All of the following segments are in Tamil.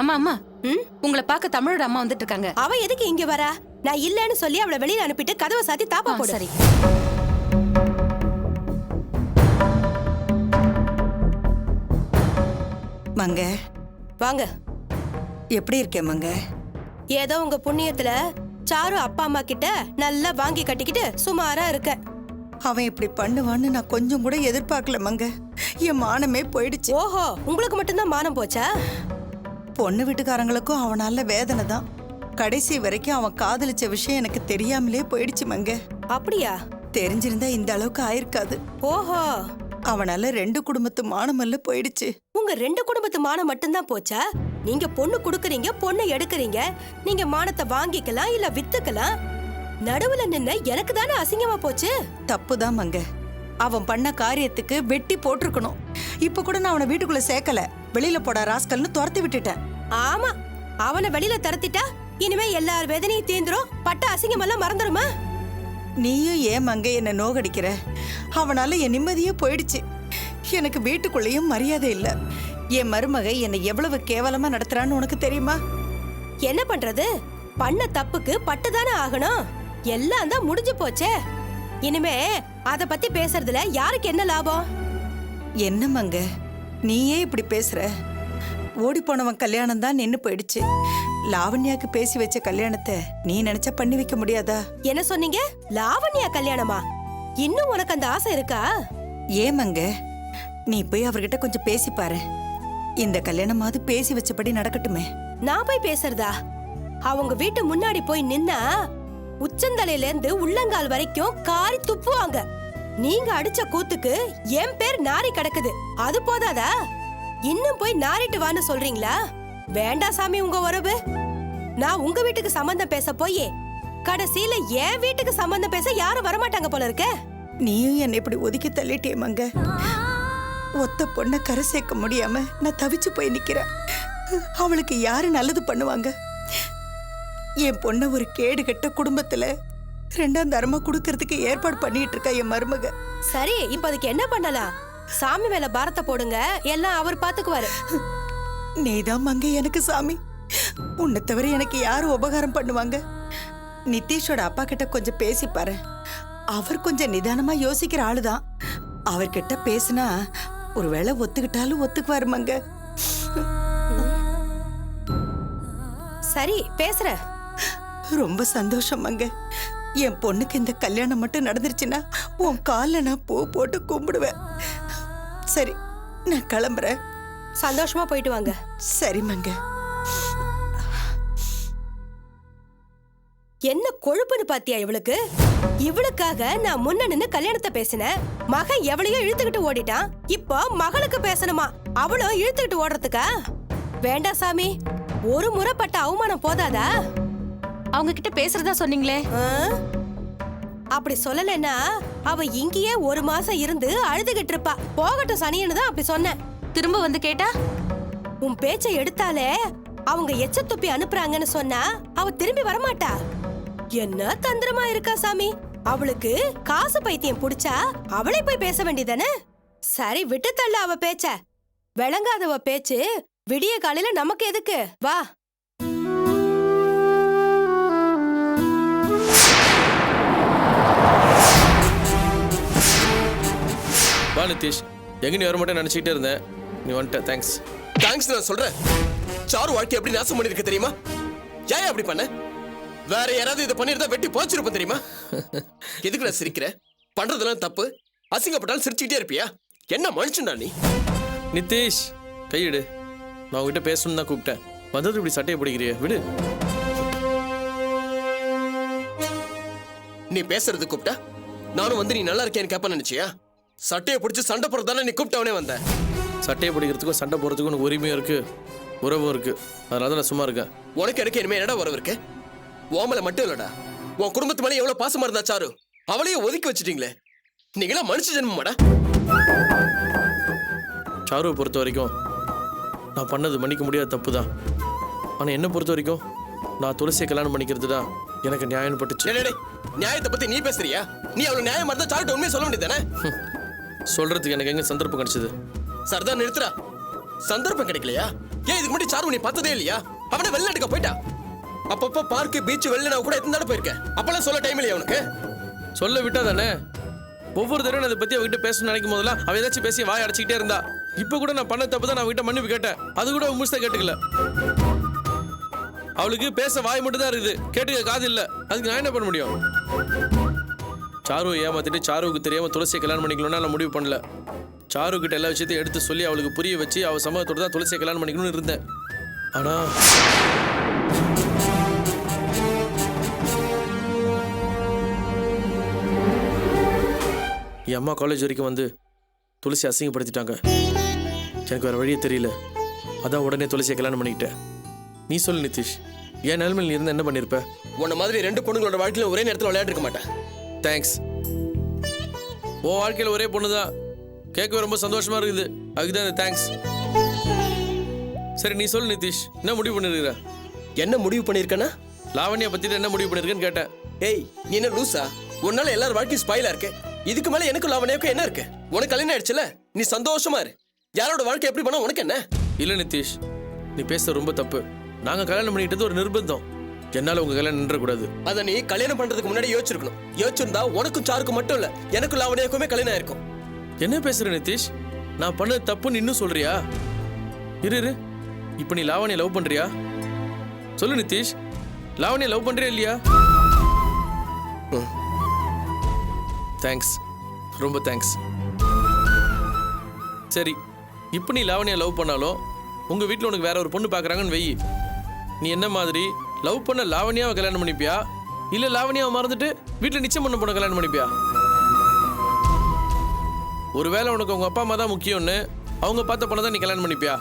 அம்மா அம்மா, உங்களை பார்க்க தமிழோட அம்மா வந்துட்டு இருக்காங்க. அவ எதுக்கு இங்க வரா? நான் இல்லன்னு சொல்லி அவளை வெளியில அனுப்பிட்டு கதவை சாத்தி தாப்பா போடு. சரி. மங்க, வாங்க. எப்படி இருக்கே மங்க? ஏதோ உங்க புண்ணியத்துல சாரு அப்பா அம்மா கிட்ட நல்லா வாங்கி கட்டிக்கிட்டு சுமாரா இருக்க. அவன் இப்படி பண்ணுவான்னு நான் கொஞ்சம் கூட எதிர்பார்க்கல மங்க. என் மானமே போயிடுச்சு. ஓஹோ, உங்களுக்கு மட்டும்தான் மானம் போச்சா? பொண்ணு வீட்டுக்காரங்களுக்கும் அவனால வேதனை தான். கடைசி வரைக்கும் அவன் காதலிச்ச விஷயம் எனக்கு தெரியாமலே போயிடுச்சு மங்க. அப்படியா? தெரிஞ்சிருந்தா இந்த அளவுக்கு ஆயிருக்காது. ஓஹோ, அவனால 2 குடும்பத்து மானமல்ல போயிடுச்சு. உங்க 2 குடும்பத்து மானம் மட்டும்தான் போச்சா? நீங்க பொண்ணு குடுக்கறீங்க, பொண்ணை எடுக்கறீங்க. நீங்க மானத்தை வாங்கிக்கலாம் இல்ல வித்துக்கலாம். நடுவுல நின்ன எனக்கு தானே அசிங்கமா போச்சு. தப்புதான் மங்க. அவன் பண்ண காரியத்துக்கு வெட்டி போட்டிருக்கணும். இப்ப கூட நான் அவனை வீட்டுக்குள்ள சேர்க்கல. வெளியில போட ராஸ்கல்னு துரத்தி விட்டுட்டேன். ஆமா, அவனை வெளியில தரத்திட்டா இனிமே எல்லார் வேதனையும் தீந்துரும். பட்ட அசிங்கம் எல்லாம் மறந்துருமா? நீயும் ஏன் மங்க என்ன நோகடிக்கிற? அவனால என் நிம்மதியே போயிடுச்சு. எனக்கு வீட்டுக்குள்ளேயும் மரியாதை இல்ல. என் மருமக என்னை எவ்வளவு கேவலமா நடத்துறான்னு உனக்கு தெரியுமா? என்ன பண்றது? பண்ண தப்புக்கு பட்டுதானே ஆகணும். எல்லாம் தான் முடிஞ்சு போச்சே. இனிமே அத பத்தி பேசுறதுல யாருக்கு என்ன லாபம்? என்ன மங்க, நீயே இப்படி பேசுற? ஓடி போனவன் கல்யாணம் தான் நின்னு போயிடுச்சு. லாவண்யாக்கு பேசி வச்ச கல்யாணத்தை நீ நினைச்சா பண்ணி வைக்க முடியாதா? என்ன சொன்னீங்க? லாவண்யா கல்யாணமா? இன்னும் உனக்கு அந்த ஆசை இருக்கா? ஏன் மங்க, நீ போய் அவர்கிட்ட கொஞ்சம் பேசி பாரு. இந்த கல்யாணமாவது பேசி வச்சபடி நடக்கட்டுமே. நான் போய் பேசுறதா? அவங்க வீட்டு முன்னாடி போய் நின்னா உச்சந்தலையில இருந்து உள்ளங்கால் வரைக்கும் காரி துப்புவாங்க. நீங்க அடிச்ச கூத்துக்கு என் பேர் நாரி கிடக்குது. அது போதாதா? இன்னும் போய் நாரிட்டு வான்னு சொல்றீங்களா? வேண்டாம் சாமி உங்க உறவு. நான் உங்க வீட்டுக்கு சம்பந்தம் பேச போய் கடைசியில என் வீட்டுக்கு சம்பந்தம் பேச யாரும் வரமாட்டாங்க போல இருக்க. நீயும் என்னை இப்படி ஒதுக்கி தள்ளிட்டே மங்க. ஒத்த பொண்ணை கரை சேர்க்க முடியாம நான் தவிச்சு போய் நிக்கிறேன். அவளுக்கு யாரு நல்லது பண்ணுவாங்க? என் பொண்ணை ஒரு கேடு கெட்ட குடும்பத்துல 2ஆம் தரமா குடுக்கறதுக்கு ஏற்பாடு பண்ணிட்டு இருக்கா என் மருமக. சரி, இப்ப அதுக்கு என்ன பண்ணலாம்? சாமி மேல பாரத்தை போடுங்க, எல்லாம் அவர் பாத்துக்குவாரு. நீதான் மங்க எனக்கு சாமி. உன்னை தவிர எனக்கு யாரு உபகாரம் பண்ணுவாங்க? நிதிஷோட அப்பா கிட்ட கொஞ்சம் பேசி பாரு. அவர் கொஞ்சம் நிதானமா யோசிக்கிற ஆளுதான். அவர்கிட்ட பேசினா ஒருவேளை ஒத்துக்கிட்டாலும் ஒத்துக்குவாரு மங்க. சரி, பேசுற. ரொம்ப சந்தோஷம் மங்க. என் பொண்ணுக்கு இந்த கல்யாணம் மட்டும் நடந்துருச்சுன்னா உன் காலில் நான் பூ போட்டு கும்பிடுவேன். சரி, நான் கிளம்புறேன். சந்தோஷமா போயிட்டு வாங்க. சரி மங்க. என்ன கொழுப்புன்னு பாத்தியா இவளுக்கு? இவளுக்காக நான் முன்ன நின்னு கல்யாணத்தை பேசினேன். மகன் எவளையோ இழுத்துக்கிட்டு ஓடிட்டான். இப்போ மகளுக்கு பேசணுமா? அவளும் இழுத்துக்கிட்டு ஓடுறதுக்கா? வேண்டாம் சாமி, ஒரு முறைப்பட்ட அவமானம் போதாதா? அவங்க கிட்ட பேசுறதா சொன்னீங்களே. அப்படி சொல்லலைன்னா அவ இங்கேயே 1 மாசம் இருந்து அழுதுகிட்டு இருப்பா. போகட்டும் சனியன்னு தான் அப்படி சொன்னேன். திரும்ப வந்து கேட்டா உன் பேச்சை எடுத்தாலே அவங்க எச்ச துப்பி அனுப்புறாங்கன்னு சொன்னா அவ திரும்பி வரமாட்டா. என்ன தந்திரமா இருக்கா சாமி. அவளுக்கு காசு பைத்தியம் புடிச்சா அவளை போய் பேச வேண்டியதானே? சரி, விட்டு தள்ள அவ பேச்ச. விளங்காதவ பேச்சு விடிய காலையில நமக்கு எதுக்கு? வா. வா நிதிஷ், எங்க நீ வர மாட்டேன் நினைச்சிட்டே இருந்தேன். நீ வந்துட்ட, தேங்க்ஸ். தேங்க்ஸ் நான் சொல்றேன். சாரு வாழ்க்கை எப்படி நாசம் பண்ணிருக்க தெரியுமா? ஏன் அப்படி பண்ண? வேற யாராவது இதை பண்ணிருந்தா வெட்டி போச்சிருப்பேன் தெரியுமா? எதுக்கு நான் சிரிக்கிற? பண்றதெல்லாம் தப்பு. அசிங்கப்பட்டாலும் சிரிச்சுக்கிட்டே இருப்பியா? என்ன மனுஷன்டா நீ? நிதிஷ், கையிடு. நான் உங்ககிட்ட பேசணும்னு தான் கூப்பிட்டேன். வந்தது இப்படி சட்டையை பிடிக்கிறிய, விடு. நீ பேசுறது கூப்பிட்டா நானும் வந்து நீ நல்லா இருக்கேன்னு கேப்ப நினைச்சியா? சட்டையை பிடிச்சி சண்டை போறதானே நீ கூப்பிட்டவனே வந்த. சட்டையை பிடிக்கிறதுக்கும் சண்டை போறதுக்கும் உனக்கு உரிமையும் இருக்கு, உறவும் இருக்கு. அதனால தான் நான் சும்மா இருக்கேன். உனக்கு எனக்கு இனிமே என்னடா உறவு இருக்கு? ஓமலை மட்டும் இல்லடா, உன் குடும்பத்து மேலே எவ்வளவு பாசமா இருந்தா சாரு, அவளையே ஒதுக்கி வச்சுட்டீங்களே. நீங்களா மனுஷ ஜென்மமாடா. சாருவை பொறுத்த வரைக்கும் நான் பண்ணது மன்னிக்க முடியாத தப்பு தான். ஆனால் என்னை பொறுத்த வரைக்கும் நான் துளசியை கல்யாணம் பண்ணிக்கிறது தான் எனக்கு நியாயம் பட்டுச்சு. நியாயத்தை பத்தி நீ பேசுறியா? நீ அவ்வளவு நியாயமா இருந்தா சாருட்ட உண்மையை சொல்ல வேண்டியதானே? சொல்றதுக்கு எனக்கு எங்க சந்தர்ப்பம் கிடைச்சது? சர்தான் நிறுத்துறா. சந்தர்ப்பம் கிடைக்கலையா? ஏன் இதுக்கு முன்னாடி சாரு நீ பார்த்ததே இல்லையா? அவனை வெளிநாட்டுக்கு போயிட்டா. அப்பப்ப பார்க்கு பீச் வெளில நான் கூட எத்தனை தடவை போயிருக்கேன். அப்பெல்லாம் சொல்ல டைம் இல்லையா அவனுக்கு? சொல்ல விட்டா தானே. ஒவ்வொரு தடவை அதை பத்தி அவகிட்ட பேசணும்னு நினைக்கும் போதெல்லாம் அவ ஏதாச்சும் பேசி வாய் அடைச்சிக்கிட்டே இருந்தா. இப்ப கூட நான் பண்ண தப்பு தான் நான் அவகிட்ட மன்னிப்பு கேட்டேன். அது கூட அவ முழுசா கேட்டுக்கல. அவளுக்கு பேச வாய் மட்டும் தான் இருக்குது, கேட்டுக்க காது இல்ல. அதுக்கு நான் என்ன பண்ண முடியும்? சாருவை ஏமாத்திட்டு சாருவுக்கு தெரியாம துளசியை கல்யாணம் பண்ணிக்கணும்னா நான் முடிவு பண்ணல. சாரு கிட்ட எல்லா விஷயத்தையும் எடுத்து சொல்லி அவளுக்கு புரிய வச்சு அவ சமூகத்தோட தான் துளசியை கல்யாணம் பண்ணிக்கணும்னு இருந்தேன். ஆனா என் அம்மா காலேஜ் வரைக்கும் வந்து துளசி அசிங்கப்படுத்திட்டாங்க. எனக்கு வேற வழியே தெரியல. அதான் உடனே துளசியை கல்யாணம் பண்ணிக்கிட்டேன். நீ சொல்லு நிதிஷ், என் நிலைமையில் நீ இருந்தா என்ன பண்ணிருப்ப? உன்ன மாதிரி ரெண்டு பொண்ணுங்களோட வாழ்க்கையில ஒரே நேரத்தில் விளையாட்டு இருக்க மாட்டேன். தேங்க்ஸ். உன் வாழ்க்கையில் ஒரே பொண்ணு தான், கேட்க ரொம்ப சந்தோஷமா இருக்குது. அதுக்குதான் இந்த தேங்க்ஸ். சரி நீ சொல்லு நிதிஷ், என்ன முடிவு பண்ணிருக்கிற? என்ன முடிவு பண்ணிருக்கேன்னா? லாவண்யா பத்தி என்ன முடிவு பண்ணிருக்கேன்னு கேட்டேன். ஏய், நீ என்ன லூசா? உன்னால எல்லாரும் வாழ்க்கையும் ஸ்பாயிலா இருக்கு. இதுக்கு மேல எனக்கு லாவண்யாவுக்கும் என்ன இருக்கு? உனக்கு கல்யாணம் ஆயிடுச்சுல, நீ சந்தோஷமா இரு. யாரோட வாழ்க்கை எப்படி பண்ணா உனக்கு என்ன? இல்ல நிதிஷ், நீ பேச ரொம்ப தப்பு. நாங்க கல்யாணம் பண்ணிக்கிட்டது ஒரு நிர்பந்தம். என்னால உங்க கல்யாணம் நின்றக்கூடாது. அத நீ கல்யாணம் பண்றதுக்கு முன்னாடி யோசிச்சிருக்கணும். யோசிச்சிருந்தா உனக்கும் சாருக்கும் மட்டும் இல்ல, எனக்கும் லாவண்யாவுக்குமே கல்யாணம் ஆயிருக்கும். என்ன பேசுற நிதிஷ்? நான் பண்ணது தப்புன்னு இன்னும் சொல்றியா? இரு, இப்ப நீ லாவண்யா லவ் பண்றியா? சொல்லு நிதிஷ், லாவண்யா லவ் பண்றியா இல்லையா? தேங்க்ஸ், ரொம்ப தேங்க்ஸ். சரி, இப்போ நீ லாவண்யா லவ் பண்ணாலும் உங்க வீட்டில் உனக்கு வேற ஒரு பொண்ணு பார்க்குறாங்கன்னு வெயி. நீ என்ன மாதிரி லவ் பண்ண லாவண்யாவை கல்யாணம் பண்ணிப்பியா, இல்லை லாவண்யாவை மறந்துட்டு வீட்டில் நிச்சயம் பண்ண பொண்ணை கல்யாணம் பண்ணிப்பியா? ஒருவேளை உனக்கு உங்க அப்பா அம்மா தான் முக்கியம்னு அவங்க பார்த்த பொண்ணை தான் நீ கல்யாணம் பண்ணிப்பியா?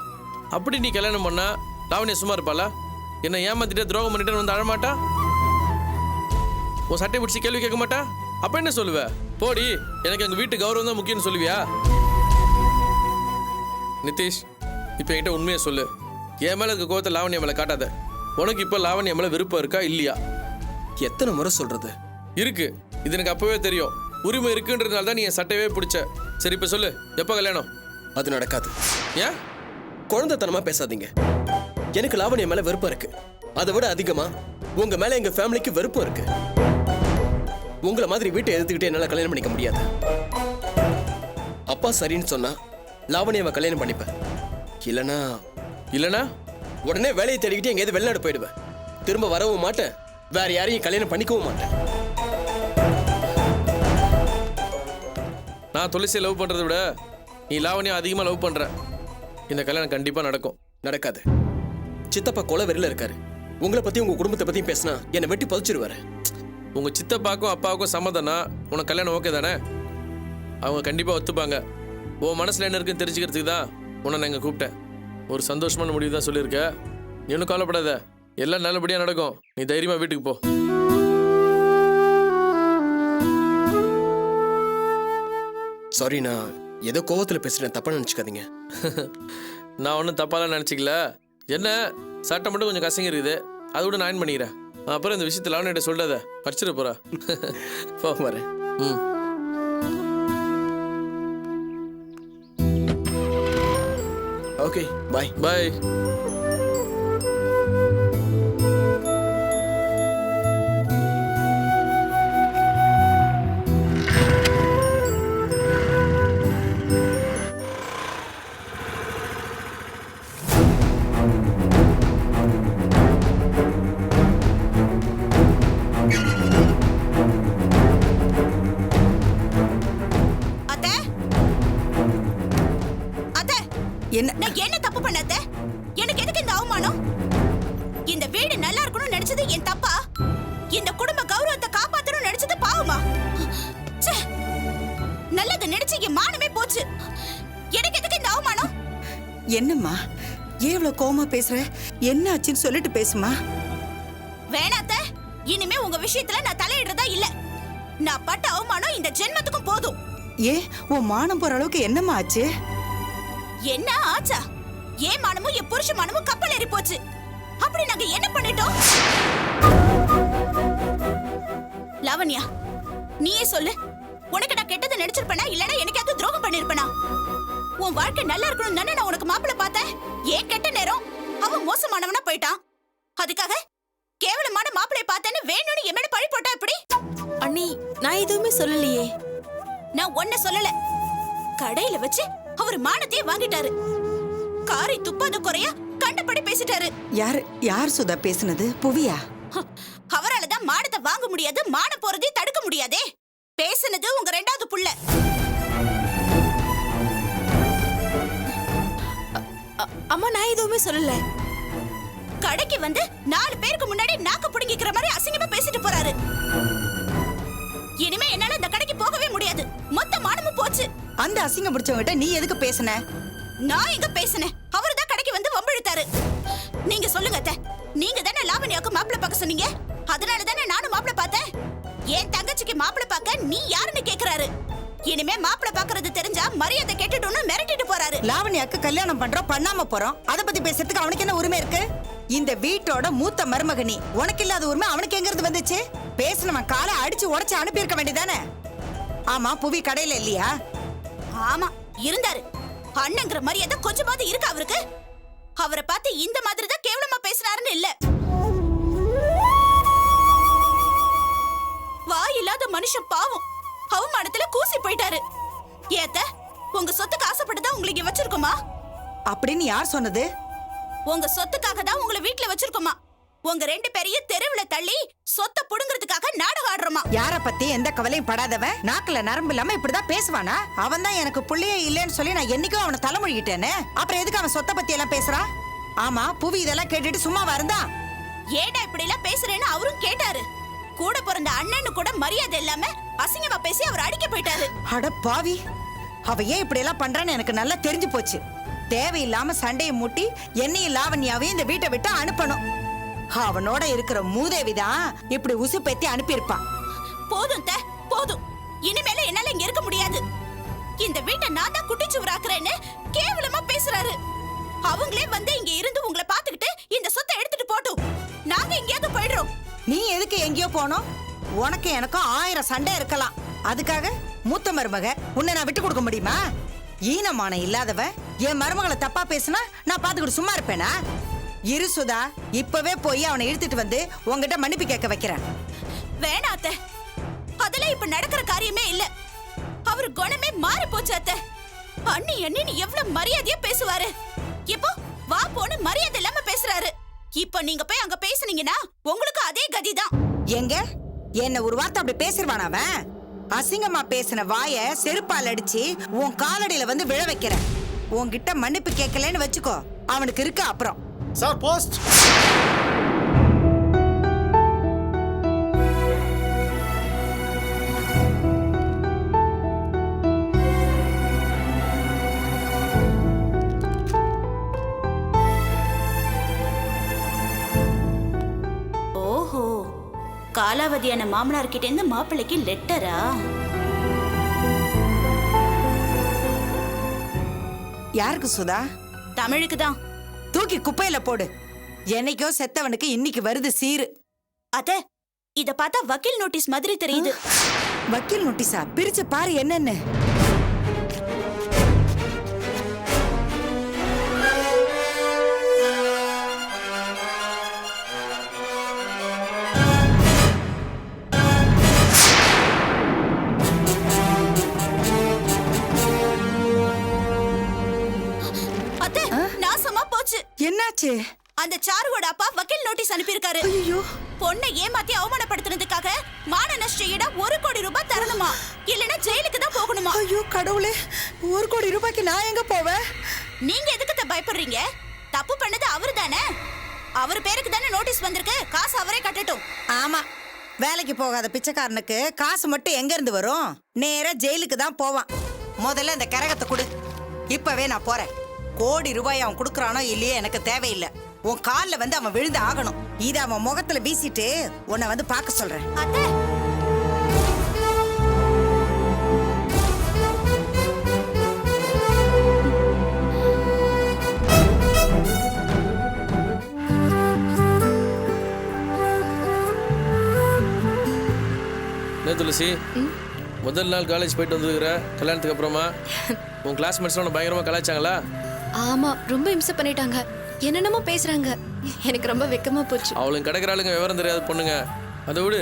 அப்படி நீ கல்யாணம் பண்ணா லாவண்யா சும்மா இருப்பாளா? என்ன ஏமாத்திட்டு துரோகம் பண்ணிட்டு வந்து அழமாட்டா? உன் சட்டை பிடிச்சி கேள்வி கேட்க மாட்டா? அப்ப என்ன சொல்லுவ? போடி, எனக்கு எங்க வீட்டு கௌரவம் தான் முக்கியம்னு சொல்லுவியா? நிதிஷ், இப்ப என்கிட்ட உண்மையை சொல்லு. என் மேல இருக்க கோவத்தை லாவண்யா மேல காட்டாத. உனக்கு இப்ப லாவண்யா மேல விருப்பம் இருக்கா இல்லையா? எத்தனை முறை சொல்றது? இருக்கு, இது எனக்கு அப்பவே தெரியும். உரிமை இருக்குன்றதுனால தான் நீ என் சட்டையவே பிடிச்ச. சரி இப்ப சொல்லு, எப்ப கல்யாணம்? அது நடக்காது. ஏன்? குழந்தைத்தனமா பேசாதீங்க. எனக்கு லாவண்யா மேல வெறுப்பம் இருக்கு. அதை விட அதிகமா உங்க மேல எங்க ஃபேமிலிக்கு வெறுப்பம் இருக்கு. உங்களை மாதிரி வீட்டை எதிர்த்துக்கிட்டு என்னால கல்யாணம் பண்ணிக்க முடியாது. அப்பா சரின்னு சொன்னா லாவண்யாவை கல்யாணம் பண்ணிப்பேன். இல்லனா உடனே வேலையை தேடிக்கிட்டு எங்கேயாவது வெளிநாடு போயிடுவேன். திரும்ப வரவும் மாட்டேன், வேற யாரையும் கல்யாணம் பண்ணிக்கவும் மாட்டேன். நான் துளசியை லவ் பண்றதை விட நீ லாவண்யா அதிகமா லவ் பண்ற. இந்த கல்யாணம் கண்டிப்பா நடக்கும். நடக்காது. சித்தப்பா கொலை வெறில இருக்காரு. உங்களை பத்தி உங்க குடும்பத்தை பத்தியும் பேசினா என்னை வெட்டி பதிச்சிருவாரு. உங்க சித்தப்பாக்கும் அப்பாவுக்கும் சம்மதம்னா உனக்கு கல்யாணம் ஓகே தானே? அவங்க கண்டிப்பா ஒத்துப்பாங்க. உன் மனசுல என்ன இருக்குன்னு தெரிஞ்சுக்கிறதுக்கு தான் உன்னை நான் இங்க கூப்பிட்டேன். ஒரு சந்தோஷமான முடிவு தான் சொல்லியிருக்க. நீ ஒன்றும் கவலைப்படாத, எல்லாம் நல்லபடியா நடக்கும். நீ தைரியமா வீட்டுக்கு போ. சாரி, நான் ஏதோ கோவத்துல பேசுறேன், தப்பா நினைச்சுக்காதீங்க. நான் ஒன்றும் தப்பாலாம் நினச்சிக்கல. என்ன சட்டை மட்டும் கொஞ்சம் கசங்க இருக்குது, அதை விட நான் பண்ணிக்கிறேன். அப்புறம் இந்த விஷயத்தில் லாவண்யா சொல்லாத, படிச்சிட போறா. போ வரேன். ஓகே, பாய். பாய். என்ன தப்பு பண்ணாத? எனக்கு எதுக்கு இந்த அவமானம்? இந்த வீடு நல்லா இருக்கணும்னு நினைச்சது என் தப்பா? இந்த குடும்ப கௌரவத்தை காப்பாத்தணும்னு நினைச்சது பாவமா? நல்லது நினைச்சு என் மானமே போச்சு. எனக்கு எதுக்கு இந்த அவமானம்? என்னம்மா, ஏன் இவ்வளவு கோவமா பேசுற? என்ன ஆச்சுன்னு சொல்லிட்டு பேசுமா. வேணாத்த, இனிமே உங்க விஷயத்துல நான் தலையிடுறதா இல்ல. நான் பட்ட அவமானம் இந்த ஜென்மத்துக்கும் போதும். ஏன் உன் மானம் போற அளவுக்கு என்னம்மா ஆச்சு? என்ன ஆச்சா? ஏன் மானமும் என் புருஷ மானமும் கப்பல் ஏறி போச்சு. அப்படி நாங்க என்ன பண்ணிட்டோம்? லாவண்யா, நீயே சொல்லு. உனக்கு நான் கெட்டதை நடிச்சிருப்பேனா இல்லனா எனக்கு துரோகம் பண்ணிருப்பேனா? உன் வாழ்க்கை நல்லா இருக்கணும் தானே நான் உனக்கு மாப்பிள்ளை பார்த்தேன். ஏன் கெட்ட நேரம் அவன் மோசமானவனா போயிட்டான். அதுக்காக கேவலமான மாப்பிளை பார்த்தேன்னு வேணும்னு என் மேல பழி போட்டா எப்படி? அண்ணி நான் எதுவுமே சொல்லலையே. நான் ஒன்ன சொல்லல. கடையில வச்சு அவர் மானத்தையே வாங்கிட்டாரு. காரை துப்பாத குறையா கண்டபடி பேசிட்டாரு. யார் சுதா பேசுனது? புவியா? அவராலதான் மானத்தை வாங்க முடியாது, மானம் போறதே தடுக்க முடியாதே. பேசுனது உங்க ரெண்டாவது புள்ள. அம்மா நான் எதுவுமே சொல்லல. கடைக்கு வந்து 4 பேருக்கு முன்னாடி நாக்கு புடுங்கிக்கிற மாதிரி அசிங்கமா பேசிட்டு போறாரு. இனிமே என்னால இந்த கடைக்கு போகவே முடியாது. மொத்த மானமும் போச்சு. அந்த அசிங்கம் பிடிச்சவங்கிட்ட நீ எதுக்கு பேசுன? நான் எங்க பேசினேன்? அவர்தான் கடைக்கு வந்து வம்பிழுத்தாரு. நீங்க சொல்லுங்க அத்தை. நீங்க தானே லாவண்யாவுக்கு மாப்பிள்ளை பார்க்க சொன்னீங்க. அதனால தானே நானும் மாப்பிள்ளை பார்த்தேன். என் தங்கச்சிக்கு மாப்பிள்ளை பார்க்க நீ யாருன்னு கேக்குறாரு. இனிமே மாப்பிள்ளை பார்க்கறது தெரிஞ்சா மரியாதை கேட்டுட்டுன்னு மிரட்டிட்டு போறாரு. லாவண்யாக்கு கல்யாணம் பண்றோம், பண்ணாம போறோம். அத பத்தி பேசுறதுக்கு அவனுக்கு என்ன உரிமை இருக்கு? இந்த வீட்டோட மூத்த மருமகனி. உனக்கு இல்லாத உரிமை அவனுக்கு எங்க இருந்து வந்துச்சு? பேசினவன் காலை அடிச்சு உடைச்சு அனுப்பி இருக்க வேண்டியதானே? ஆமா, புவி கடையில இல்லையா? ஆமா இருந்தாரு. அண்ணங்கிற மரியாதை கொஞ்சமாவது இருக்கு அவருக்கு. அவரை பார்த்து இந்த மாதிரி தான் கேவலமா பேசினாருன்னு இல்ல. வாயில்லாத மனுஷன் பாவம். அவமானத்துல கூசி போயிட்டாரு. ஏத்த உங்க சொத்துக்கு ஆசைப்பட்டுதான் உங்களை இங்க வச்சிருக்கோமா? அப்படின்னு யார் சொன்னது? உங்க சொத்துக்காக தான் உங்களை வீட்டுல வச்சிருக்கோமா? உங்க 2 பேரையும் தெருவுல தள்ளி சொத்தை புடுங்கிறதுக்காக நாடகம் ஆடுறோமா? யார பத்தி எந்த கவலையும் படாதவன் நாக்குல நரம்பு இல்லாம இப்படிதான் பேசுவானா? அவன் தான் எனக்கு புள்ளையே இல்லைன்னு சொல்லி நான் என்னைக்கும் அவனை தலைமொழிகிட்டேன்னு. அப்புறம் எதுக்கு அவன் சொத்தை பத்தி எல்லாம் பேசுறான்? ஆமா, புவி இதெல்லாம் கேட்டுட்டு சும்மாவா இருந்தா? ஏடா இப்படி எல்லாம் பேசுறேன்னு அவரும் கேட்டாரு. கூட பிறந்த அண்ணனு கூட மரியாதை இல்லாம அசிங்கமா பேசி அவர் அடிக்க போயிட்டாரு. அட பாவி, அவ ஏன் இப்படி எல்லாம் பண்றான்னு எனக்கு நல்லா தெரிஞ்சு போச்சு. தேவையில்லாம சண்டையை மூட்டி என்னையும் லாவண்யாவையும் இந்த வீட்டை விட்டு அனுப்பணும். அவனோட இருக்கிற மூதேவிதான் இப்படி உசுப்பேத்தி அனுப்பியிருப்பான். போதும் தே, போதும். இனிமேல என்னால இங்க இருக்க முடியாது. இந்த வீட்டை நான் தான் குட்டிச்சுவராக்குறேன்னு கேவலமா பேசுறாரு. அவங்களே வந்து இங்க இருந்து உங்களை பாத்துக்கிட்டு இந்த சொத்தை எடுத்துட்டு போட்டும். நாங்க எங்கேயாவது போயிடுறோம். நீ எதுக்கு எங்கேயோ போனோம்? உனக்கு எனக்கும் 1000 சண்டை இருக்கலாம். அதுக்காக மூத்த மருமக உன்னை நான் விட்டு கொடுக்க முடியுமா? ஈனமானம் இல்லாதவ என் மருமகளை தப்பா பேசுனா நான் பாத்துக்கிட்டு சும்மா இருப்பேனா? இரு சுதா, இப்பவே போய் அவனை இழுத்துட்டு வந்து உங்ககிட்ட மன்னிப்பு கேட்க வைக்கிறேன். வேணா அத்தை. அதெல்லாம் இப்ப நடக்கிற காரியமே இல்ல. அவர் குணமே மாறி போச்சு அத்தை. அண்ணி அண்ணின்னு எவ்வளவு மரியாதையா பேசுவாரு. இப்போ வா போன்னு மரியாதை இல்லாம பேசுறாரு. இப்ப நீங்க போய் அங்க பேசுனீங்கன்னா உங்களுக்கு அதே கதிதான். எங்க என்ன ஒரு வார்த்தை அப்படி பேசிடுவான் அவன்? அசிங்கமா பேசின வாய செருப்பால் அடிச்சு உன் காலடியில வந்து விழ வைக்கிறேன். உன்கிட்ட மன்னிப்பு கேட்கலன்னு வச்சுக்கோ, அவனுக்கு இருக்கு அப்புறம். Sir post. ஓஹோ, காலாவதியான மாமனார் கிட்ட இருந்து மாப்பிள்ளைக்கு லெட்டரா? யாருக்கு சுதா? தமிழுக்கு தான். தூக்கி குப்பையில போடு. என்னைக்கோ செத்தவனுக்கு இன்னைக்கு வருது சீரு. அத்தை, இத பார்த்தா வக்கீல் நோட்டீஸ் மாதிரி தெரியுது. வக்கீல் நோட்டீஸா? பிரிச்சு பாரு என்னன்னு. அத்தை, நாசமா போச்சு. என்னாச்சு? அந்த சாருவோட அப்பா வக்கீல் நோட்டீஸ் அனுப்பியிருக்காரு. ஐயோ, பொண்ணை ஏமாத்தி அவமானப்படுத்தினதுக்காக மான நஷ்ட ஈடா 1 கோடி ரூபாய் தரணுமா? இல்லனா ஜெயிலுக்கு தான் போகணுமா? ஐயோ கடவுளே, 1 கோடி ரூபாய்க்கு நான் எங்க போவேன்? நீங்க எதுக்கு பயப்படுறீங்க? தப்பு பண்ணது அவரு தானே. அவர் பேருக்கு தானே நோட்டீஸ் வந்திருக்கு. காசு அவரே கட்டட்டும். ஆமா, வேலைக்கு போகாத பிச்சைக்காரனுக்கு காசு மட்டும் எங்க இருந்து வரும்? நேரா ஜெயிலுக்கு தான் போவான். முதல்ல இந்த கரகத்தை கொடு. இப்பவே நான் போறேன். கோடி ரூபாய் அவன் கொடுக்கறானோ இல்லையே எனக்கு தேவையில்லை. உன் கால்ல வந்து அவன் விழுந்து ஆகணும். இத அவன் முகத்துல வீசிட்டு உன்னை வந்து பார்க்க சொல்றேன். அத்தை, என்ன துளசி, முதல் நாள் காலேஜ் போயிட்டு வந்துருக்குற கல்யாணத்துக்கு அப்புறமா உன் கிளாஸ்மேட்ஸ்லாம் உன்னை பயங்கரமா கலாய்ச்சாங்களா? ஆமா, ரொம்ப இம்சை பண்ணிட்டாங்க. என்னென்னமோ பேசுறாங்க. எனக்கு ரொம்ப வெக்கமா போச்சு. அவளுங்க கிடைக்கிற ஆளுங்க விவரம் தெரியாத பொண்ணுங்க. அதை விடு.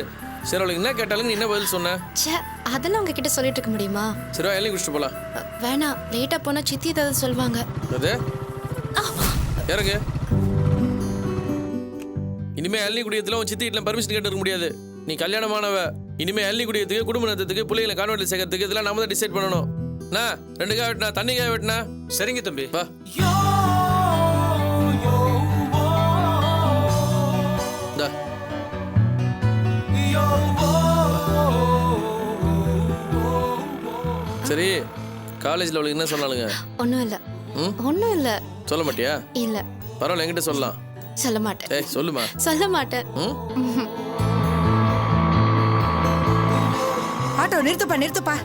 சரி, அவளுக்கு என்ன கேட்டாலும் நீ என்ன பதில் சொன்ன? ச்சே, அதெல்லாம் உங்ககிட்ட சொல்லிட்டு இருக்க முடியுமா? சரி, எல்லாம் குடிச்சிட்டு போலாம். வேணாம், லேட்டா போனா சித்தி ஏதாவது சொல்லுவாங்க. அது இறங்கு. இனிமே அள்ளி குடியத்துல உன் சித்தி வீட்டுல பர்மிஷன் கேட்டு இருக்க முடியாது. நீ கல்யாணமானவ. இனிமே அள்ளி குடியத்துக்கு, குடும்ப நடத்துக்கு, பிள்ளைங்களை கான்வென்ட்ல சேர்க்கறதுக்கு இதெல்லாம் நாம தான் டிசைட் பண்ணணும். நான் 2 காய் வெட்டினா, தண்ணி காய் வெட்டினா. சரிங்க தம்பி. வா. இந்தா. சரி, காலேஜ்ல அவளுக்கு என்ன சொன்னாலுங்க? ஒண்ணும் இல்ல. ம்? ஒண்ணும் இல்ல. சொல்ல மாட்டியா? இல்ல. பரவாயில்ல, என்கிட்ட சொல்லலாம். சொல்ல மாட்டேன். ஏய், சொல்லுமா. சொல்ல மாட்டேன். ம்? ஆட்டோ நிறுத்துப்பா.